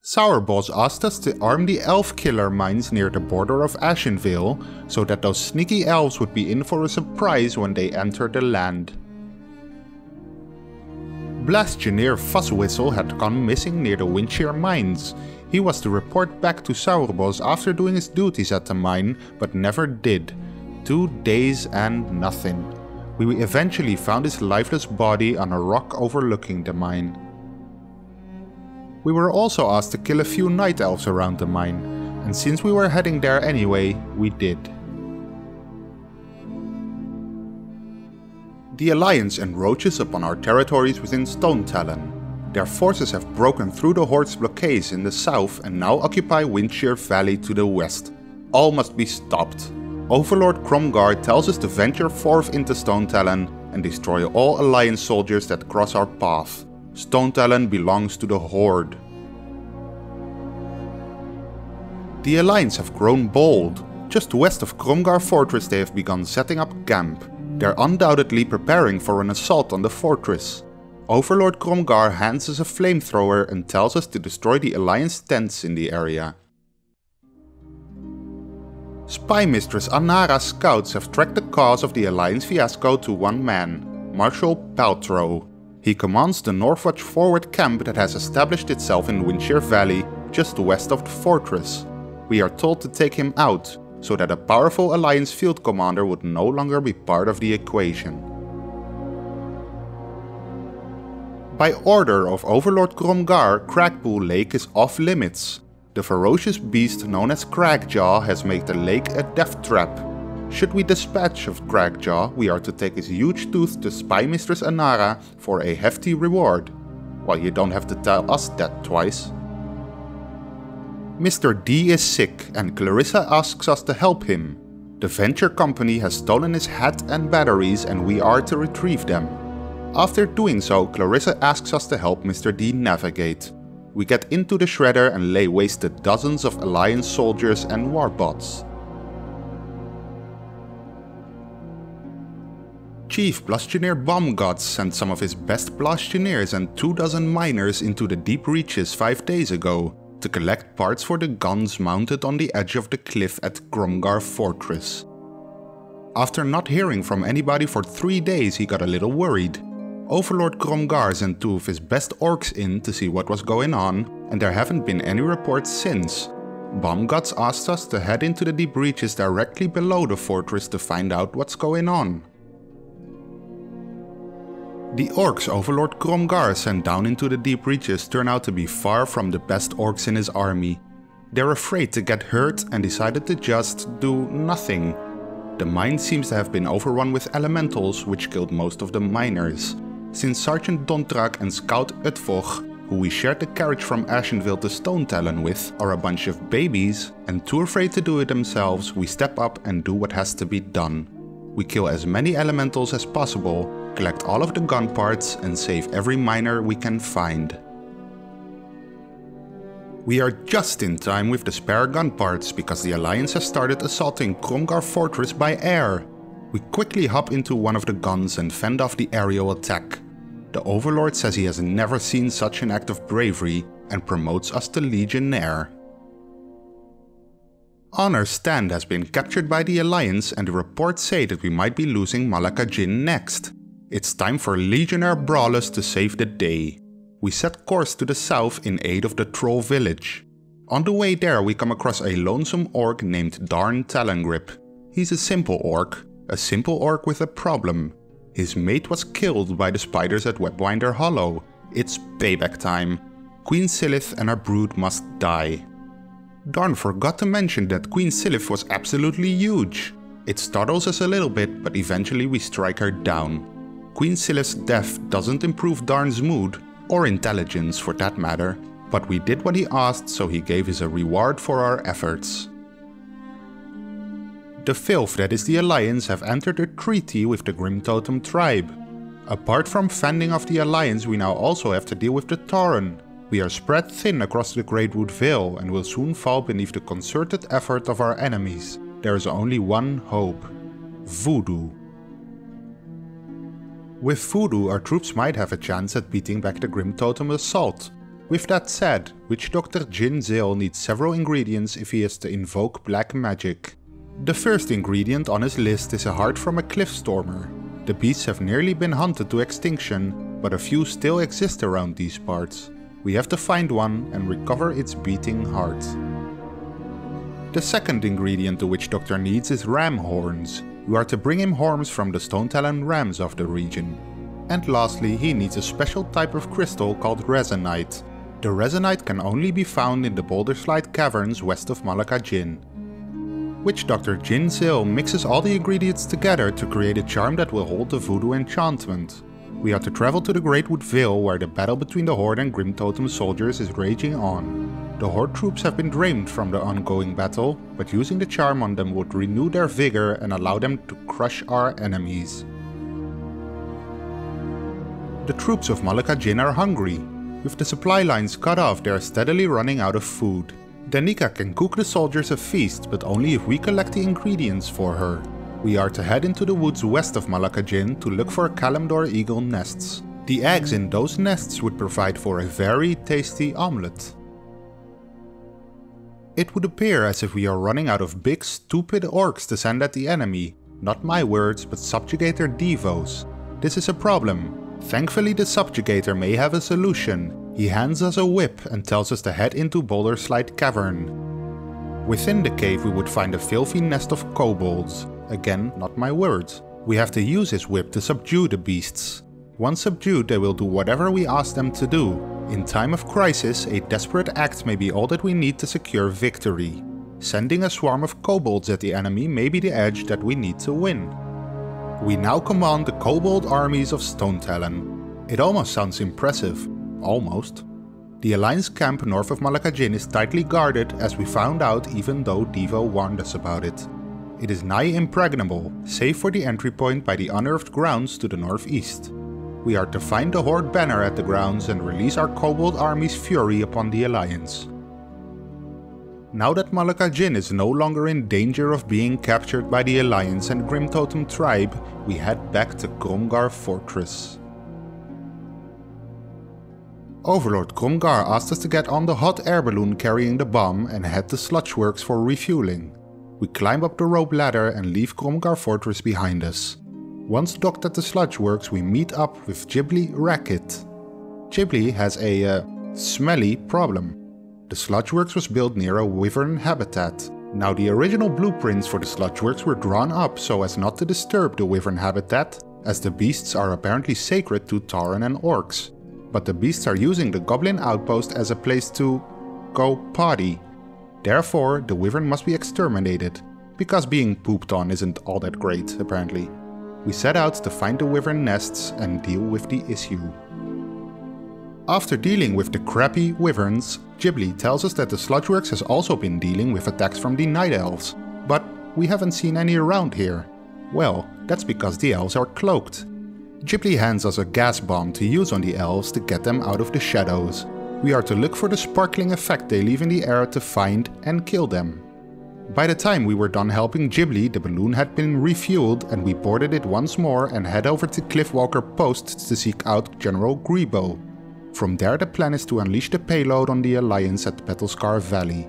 Sourboss asked us to arm the elf killer mines near the border of Ashenvale, so that those sneaky elves would be in for a surprise when they enter the land. Blastioneer Fuzzwhistle had gone missing near the Windshear mines. He was to report back to Sourboss after doing his duties at the mine, but never did. 2 days and nothing. We eventually found his lifeless body on a rock overlooking the mine. We were also asked to kill a few night elves around the mine, and since we were heading there anyway, we did. The Alliance encroaches upon our territories within Stonetalon. Their forces have broken through the Horde's blockades in the south and now occupy Windshear Valley to the west. All must be stopped. Overlord Krom'gar tells us to venture forth into Stonetalon and destroy all Alliance soldiers that cross our path. Stonetalon belongs to the Horde. The Alliance have grown bold. Just west of Krom'gar Fortress they have begun setting up camp. They're undoubtedly preparing for an assault on the fortress. Overlord Krom'gar hands us a flamethrower and tells us to destroy the Alliance tents in the area. Spy Mistress Anara's scouts have tracked the cause of the Alliance fiasco to one man, Marshal Paltrow. He commands the Northwatch forward camp that has established itself in Windshear Valley, just west of the fortress. We are told to take him out, so that a powerful Alliance field commander would no longer be part of the equation. By order of Overlord Krom'gar, Cragpool Lake is off limits. The ferocious beast known as Cragjaw has made the lake a death trap. Should we dispatch of Cragjaw, we are to take his huge tooth to Spy Mistress Anara for a hefty reward. Well, you don't have to tell us that twice. Mr. D is sick and Clarissa asks us to help him. The venture company has stolen his hat and batteries and we are to retrieve them. After doing so, Clarissa asks us to help Mr. D navigate. We get into the shredder and lay waste to dozens of Alliance soldiers and warbots. Chief Blastioneer Bombguts sent some of his best Blastioneers and 24 miners into the deep reaches 5 days ago to collect parts for the guns mounted on the edge of the cliff at Krom'gar Fortress. After not hearing from anybody for 3 days, he got a little worried. Overlord Krom'gar sent 2 of his best orcs in to see what was going on, and there haven't been any reports since. Bombguts asked us to head into the deep reaches directly below the fortress to find out what's going on. The orcs Overlord Krom'gar sent down into the deep reaches turn out to be far from the best orcs in his army. They're afraid to get hurt and decided to just do nothing. The mine seems to have been overrun with elementals, which killed most of the miners. Since Sergeant Dontrak and Scout Utvoch, who we shared the carriage from Ashenvale to Stonetalon with, are a bunch of babies and too afraid to do it themselves, we step up and do what has to be done. We kill as many elementals as possible, collect all of the gun parts and save every miner we can find. We are just in time with the spare gun parts because the Alliance has started assaulting Krom'gar Fortress by air. We quickly hop into one of the guns and fend off the aerial attack. The Overlord says he has never seen such an act of bravery and promotes us to Legionnaire. Honor Stand has been captured by the Alliance and the reports say that we might be losing Malaka'jin next. It's time for Legionnaire Brahless to save the day. We set course to the south in aid of the troll village. On the way there we come across a lonesome orc named Darn Talongrip. He's a simple orc with a problem. His mate was killed by the spiders at Webwinder Hollow. It's payback time. Queen Silith and her brood must die. Darn forgot to mention that Queen Silith was absolutely huge. It startles us a little bit, but eventually we strike her down. Queen Silith's death doesn't improve Darn's mood, or intelligence for that matter, but we did what he asked, so he gave us a reward for our efforts. The filth that is the Alliance have entered a treaty with the Grim Totem tribe. Apart from fending off the Alliance, we now also have to deal with the Tauren. We are spread thin across the Greatwood Vale and will soon fall beneath the concerted effort of our enemies. There is only one hope: Voodoo. With Voodoo, our troops might have a chance at beating back the Grim Totem assault. With that said, Witch Doctor Jin Zil needs several ingredients if he is to invoke black magic. The first ingredient on his list is a heart from a cliffstormer. The beasts have nearly been hunted to extinction, but a few still exist around these parts. We have to find one and recover its beating heart. The second ingredient the Witch Doctor needs is ram horns. We are to bring him horns from the Stonetalon rams of the region. And lastly, he needs a special type of crystal called resonite. The resonite can only be found in the boulder slide caverns west of Malaka'jin. Witch Doctor Jin Zil mixes all the ingredients together to create a charm that will hold the voodoo enchantment. We are to travel to the Greatwood Vale where the battle between the Horde and Grim Totem soldiers is raging on. The Horde troops have been drained from the ongoing battle, but using the charm on them would renew their vigor and allow them to crush our enemies. The troops of Malaka'jin are hungry. With the supply lines cut off, they are steadily running out of food. Danica can cook the soldiers a feast, but only if we collect the ingredients for her. We are to head into the woods west of Malaka'jin to look for Kalimdor eagle nests. The eggs in those nests would provide for a very tasty omelette. It would appear as if we are running out of big stupid orcs to send at the enemy. Not my words, but Subjugator Devo's. This is a problem. Thankfully the Subjugator may have a solution. He hands us a whip and tells us to head into Boulder Slide Cavern. Within the cave we would find a filthy nest of kobolds. Again, not my words. We have to use his whip to subdue the beasts. Once subdued, they will do whatever we ask them to do. In time of crisis, a desperate act may be all that we need to secure victory. Sending a swarm of kobolds at the enemy may be the edge that we need to win. We now command the kobold armies of Stonetalon. It almost sounds impressive. Almost. The Alliance camp north of Malaka'jin is tightly guarded, as we found out even though Devo warned us about it. It is nigh impregnable, save for the entry point by the unearthed grounds to the northeast. We are to find the Horde banner at the grounds and release our kobold army's fury upon the Alliance. Now that Malaka'jin is no longer in danger of being captured by the Alliance and Grim Totem tribe, we head back to Krom'gar Fortress. Overlord Krom'gar asked us to get on the hot air balloon carrying the bomb and head to Sludgeworks for refueling. We climb up the rope ladder and leave Krom'gar Fortress behind us. Once docked at the Sludgeworks, we meet up with Ghibli Racket. Ghibli has a smelly problem. The Sludgeworks was built near a wyvern habitat. Now the original blueprints for the Sludgeworks were drawn up so as not to disturb the wyvern habitat, as the beasts are apparently sacred to Tauren and orcs. But the beasts are using the goblin outpost as a place to go potty. Therefore, the wyvern must be exterminated, because being pooped on isn't all that great, apparently. We set out to find the wyvern nests and deal with the issue. After dealing with the crappy wyverns, Ghibli tells us that the Sludgeworks has also been dealing with attacks from the Night Elves, but we haven't seen any around here. Well, that's because the elves are cloaked. Ghibli hands us a gas bomb to use on the elves to get them out of the shadows. We are to look for the sparkling effect they leave in the air to find and kill them. By the time we were done helping Ghibli, the balloon had been refueled and we boarded it once more and head over to Cliffwalker Post to seek out General Grebo. From there the plan is to unleash the payload on the Alliance at Battlescar Valley.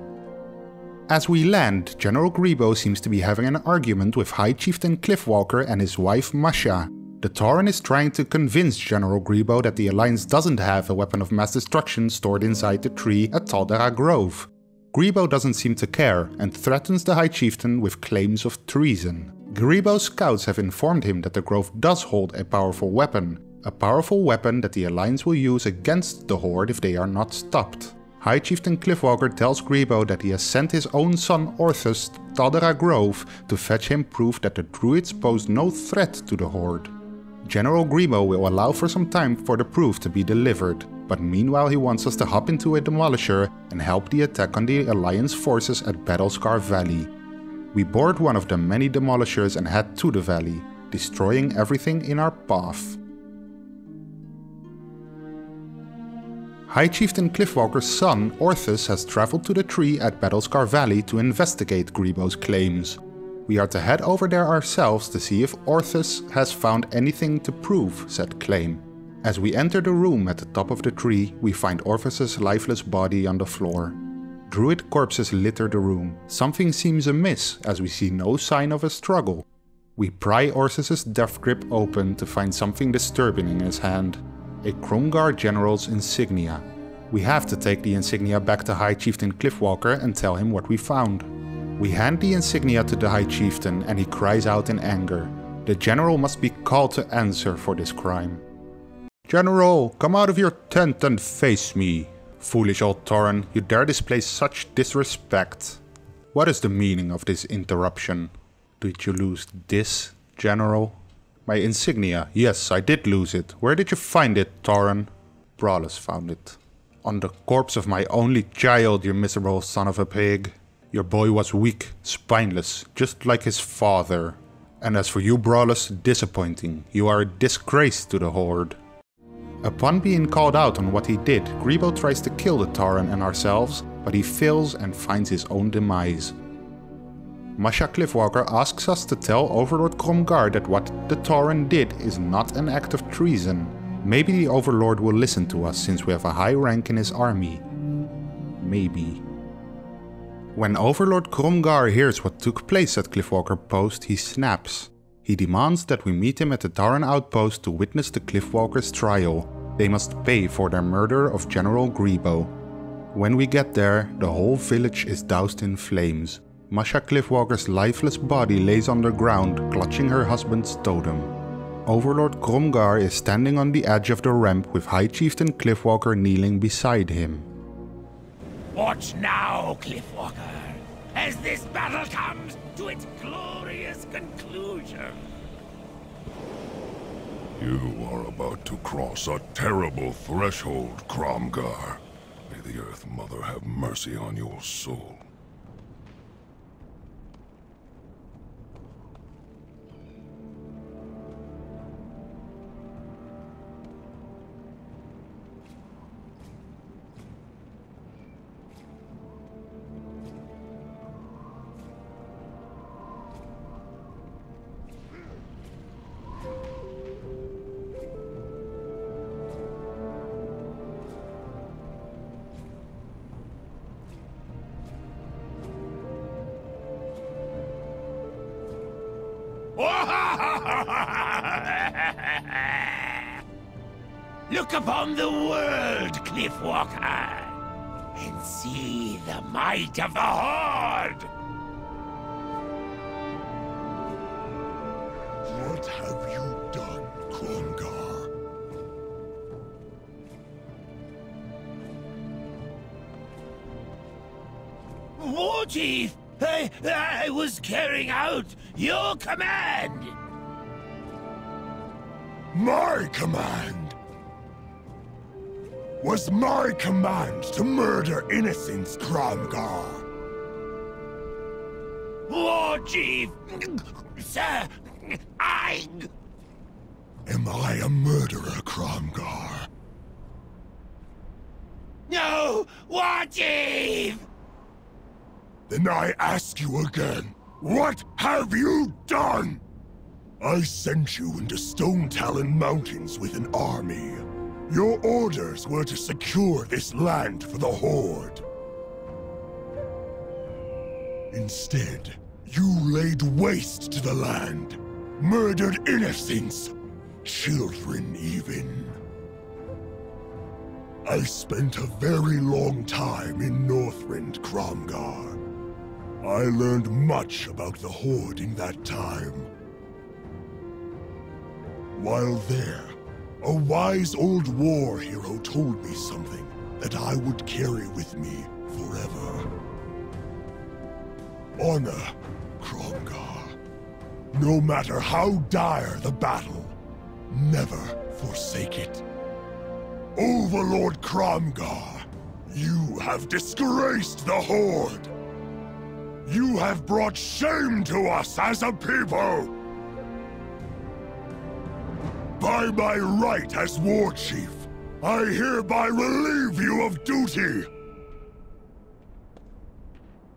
As we land, General Grebo seems to be having an argument with High Chieftain Cliffwalker and his wife Masha. The Tauren is trying to convince General Grebo that the Alliance doesn't have a weapon of mass destruction stored inside the tree at Tal'darah Grove. Grebo doesn't seem to care and threatens the High Chieftain with claims of treason. Grebo's scouts have informed him that the grove does hold a powerful weapon that the Alliance will use against the Horde if they are not stopped. High Chieftain Cliffwalker tells Grebo that he has sent his own son Orthus to Tal'darah Grove to fetch him proof that the druids pose no threat to the Horde. General Grebo will allow for some time for the proof to be delivered, but meanwhile he wants us to hop into a demolisher and help the attack on the Alliance forces at Battlescar Valley. We board one of the many demolishers and head to the valley, destroying everything in our path. High Chieftain Cliffwalker's son, Orthus, has traveled to the tree at Battlescar Valley to investigate Grebo's claims. We are to head over there ourselves to see if Orthus has found anything to prove said claim. As we enter the room at the top of the tree, we find Orpheus's lifeless body on the floor. Druid corpses litter the room. Something seems amiss, as we see no sign of a struggle. We pry Orpheus's death grip open to find something disturbing in his hand. A Krom'gar general's insignia. We have to take the insignia back to High Chieftain Cliffwalker and tell him what we found. We hand the insignia to the High Chieftain and he cries out in anger. The general must be called to answer for this crime. "General, come out of your tent and face me. Foolish old Tauren, you dare display such disrespect. What is the meaning of this interruption? Did you lose this, General?" "My insignia. Yes, I did lose it. Where did you find it, Tauren?" "Brahless found it." "On the corpse of my only child, you miserable son of a pig. Your boy was weak, spineless, just like his father. And as for you, Brahless, disappointing. You are a disgrace to the Horde." Upon being called out on what he did, Greebo tries to kill the Tauren and ourselves, but he fails and finds his own demise. Masha Cliffwalker asks us to tell Overlord Krom'gar that what the Tauren did is not an act of treason. Maybe the Overlord will listen to us since we have a high rank in his army. Maybe. When Overlord Krom'gar hears what took place at Cliffwalker Post, he snaps. He demands that we meet him at the Tauren outpost to witness the Cliffwalkers' trial. They must pay for their murder of General Greebo. When we get there, the whole village is doused in flames. Masha Cliffwalker's lifeless body lays on the ground, clutching her husband's totem. Overlord Krom'gar is standing on the edge of the ramp with High Chieftain Cliffwalker kneeling beside him. Watch now, Cliffwalker, as this battle comes to its glorious conclusion. You are about to cross a terrible threshold, Krom'gar. May the Earth Mother have mercy on your soul. Look upon the world, Cliffwalker, and see the might of the Horde! What have you done, Krom'gar? War Chief! I was carrying out your command! My command? Was my command to murder innocents, Krom'gar? War Chief! Sir, I... Am I a murderer, Krom'gar? No! War Chief! Then I ask you again, what have you done? I sent you into Stonetalon Mountains with an army. Your orders were to secure this land for the Horde. Instead, you laid waste to the land, murdered innocents, children even. I spent a very long time in Northrend, Krom'gar. I learned much about the Horde in that time. While there, a wise old war hero told me something that I would carry with me forever. Honor, Krom'gar. No matter how dire the battle, never forsake it. Overlord Krom'gar, you have disgraced the Horde. You have brought shame to us as a people. By my right as War Chief, I hereby relieve you of duty.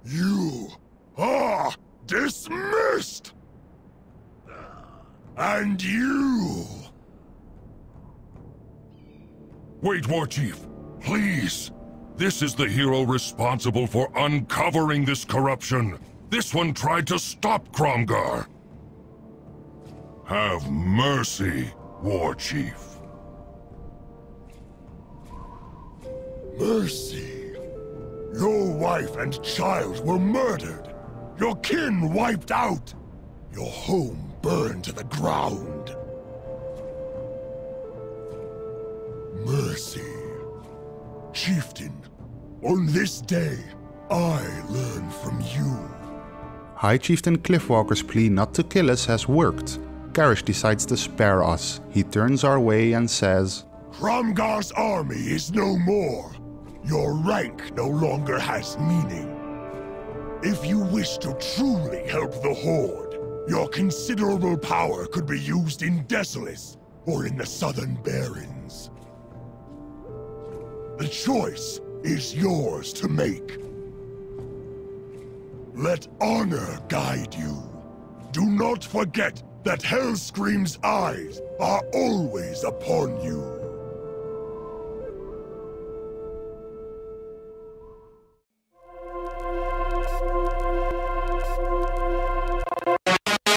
You are dismissed! And you Great War Chief, please. This is the hero responsible for uncovering this corruption. This one tried to stop Krom'gar. Have mercy, War Chief. Mercy? Your wife and child were murdered. Your kin wiped out. Your home burned to the ground. Mercy. Chieftain, on this day, I learn from you. High Chieftain Cliffwalker's plea not to kill us has worked. Garrosh decides to spare us. He turns our way and says, Krom'gar's army is no more. Your rank no longer has meaning. If you wish to truly help the Horde, your considerable power could be used in Desolace or in the Southern Barrens. The choice is yours to make. Let honor guide you. Do not forget that Hellscream's eyes are always upon you.